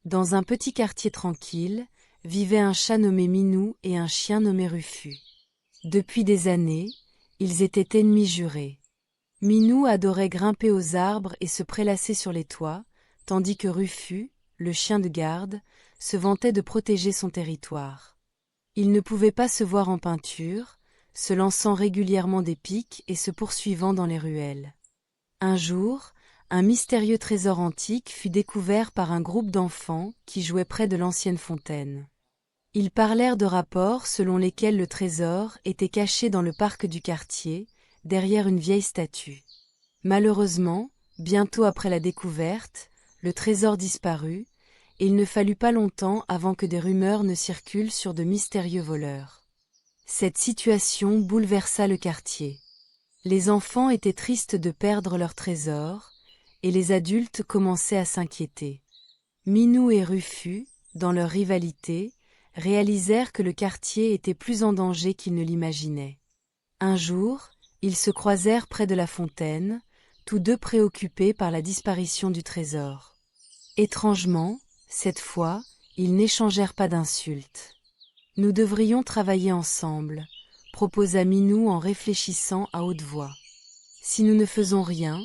Dans un petit quartier tranquille, vivaient un chat nommé Minou et un chien nommé Rufus. Depuis des années, ils étaient ennemis jurés. Minou adorait grimper aux arbres et se prélasser sur les toits, tandis que Rufus, le chien de garde, se vantait de protéger son territoire. Ils ne pouvaient pas se voir en peinture, se lançant régulièrement des piques et se poursuivant dans les ruelles. Un jour, un mystérieux trésor antique fut découvert par un groupe d'enfants qui jouaient près de l'ancienne fontaine. Ils parlèrent de rapports selon lesquels le trésor était caché dans le parc du quartier, derrière une vieille statue. Malheureusement, bientôt après la découverte, le trésor disparut, et il ne fallut pas longtemps avant que des rumeurs ne circulent sur de mystérieux voleurs. Cette situation bouleversa le quartier. Les enfants étaient tristes de perdre leur trésor, et les adultes commençaient à s'inquiéter. Minou et Rufus, dans leur rivalité, réalisèrent que le quartier était plus en danger qu'ils ne l'imaginaient. Un jour, ils se croisèrent près de la fontaine, tous deux préoccupés par la disparition du trésor. Étrangement, cette fois, ils n'échangèrent pas d'insultes. « Nous devrions travailler ensemble », proposa Minou en réfléchissant à haute voix. « Si nous ne faisons rien,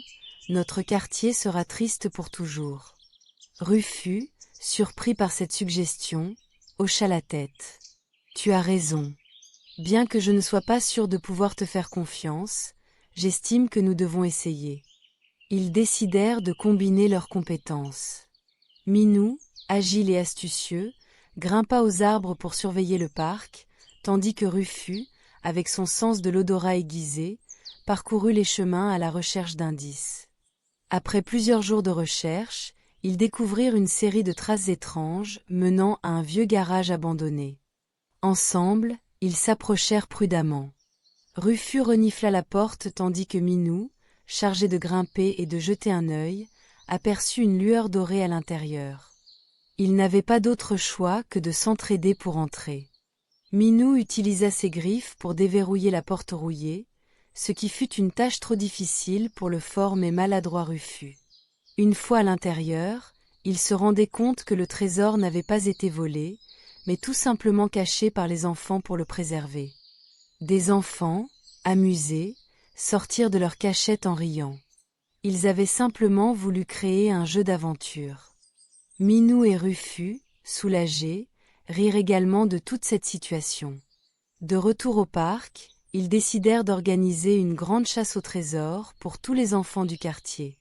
notre quartier sera triste pour toujours. » Rufus, surpris par cette suggestion, hocha la tête. « Tu as raison. Bien que je ne sois pas sûr de pouvoir te faire confiance, j'estime que nous devons essayer. » Ils décidèrent de combiner leurs compétences. Minou, agile et astucieux, grimpa aux arbres pour surveiller le parc, tandis que Rufus, avec son sens de l'odorat aiguisé, parcourut les chemins à la recherche d'indices. Après plusieurs jours de recherche, ils découvrirent une série de traces étranges menant à un vieux garage abandonné. Ensemble, ils s'approchèrent prudemment. Rufus renifla la porte tandis que Minou, chargé de grimper et de jeter un œil, aperçut une lueur dorée à l'intérieur. Il n'avait pas d'autre choix que de s'entraider pour entrer. Minou utilisa ses griffes pour déverrouiller la porte rouillée, ce qui fut une tâche trop difficile pour le fort mais maladroit Rufus. Une fois à l'intérieur, il se rendait compte que le trésor n'avait pas été volé, mais tout simplement caché par les enfants pour le préserver. Des enfants, amusés, sortirent de leur cachette en riant. Ils avaient simplement voulu créer un jeu d'aventure. Minou et Rufus, soulagés, rirent également de toute cette situation. De retour au parc, ils décidèrent d'organiser une grande chasse au trésor pour tous les enfants du quartier.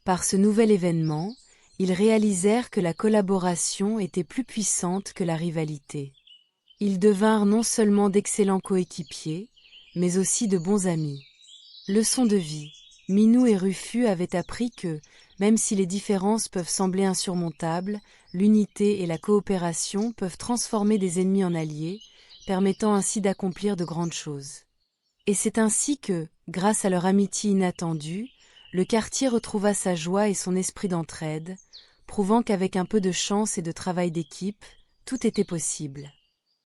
Par ce nouvel événement, ils réalisèrent que la collaboration était plus puissante que la rivalité. Ils devinrent non seulement d'excellents coéquipiers, mais aussi de bons amis. Leçon de vie. Minou et Rufus avaient appris que, même si les différences peuvent sembler insurmontables, l'unité et la coopération peuvent transformer des ennemis en alliés, permettant ainsi d'accomplir de grandes choses. Et c'est ainsi que, grâce à leur amitié inattendue, le quartier retrouva sa joie et son esprit d'entraide, prouvant qu'avec un peu de chance et de travail d'équipe, tout était possible.